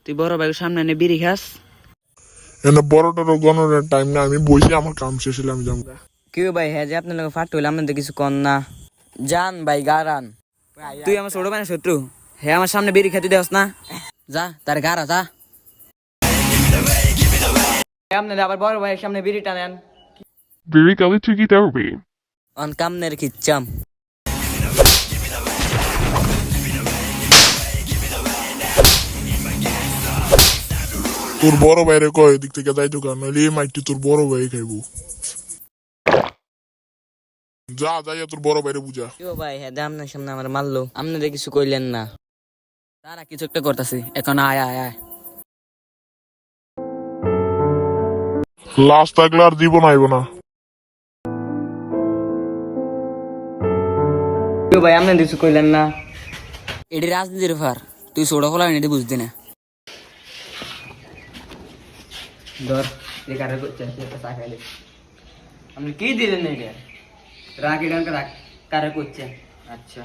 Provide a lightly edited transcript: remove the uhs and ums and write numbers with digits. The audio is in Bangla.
তুই বড় ভাইয়ের সামনে এনে বিড়ি খাস? এনে বড়টারও গণনের টাইম না, আমি বসে আমার কাম শেষ হলে আমি যাবো। কেউ ভাই হ্যাঁ যে আপনার লোক ফাট হইলে আপনার তো কিছু কর না। জান ভাই গারান, তুই আমার ছোট ভাই না শত্রু? হ্যাঁ আমার সামনে বিড়ি খেতে দেওস না, যা তার গারা যা। আপনার আবার বড় ভাইয়ের সামনে বিড়ি টানেন, Very gully to get over. অন কামনের খিচ্চাম। তোর বড় ভাইরে কয় এদিক থেকে যাইতো কারণ নইলে এই মাইকটি তোর বড় ভাই খাইবো। যা যাইয়া তোর বড় ভাইরে বুঝা। কেউ ভাই হ্যাঁ দে আপনার সামনে আমার মারলো, আপনাদের কিছু কইলেন না। তারা কিছু একটা করতেছি, এখন আয় আয় আয়। লাশ থাকলে আর জীবন আইব না। কেউ ভাই আপনার কিছু কইলেন না। এটি রাজনীতির ফার, তুই ছোট খোলা এটি বুঝতি না। ধর এই কারে করছেন একটা চা খাইলে আপনি কি দিলেন এটা? রাখ এটা রাখ, কারে করছেন? আচ্ছা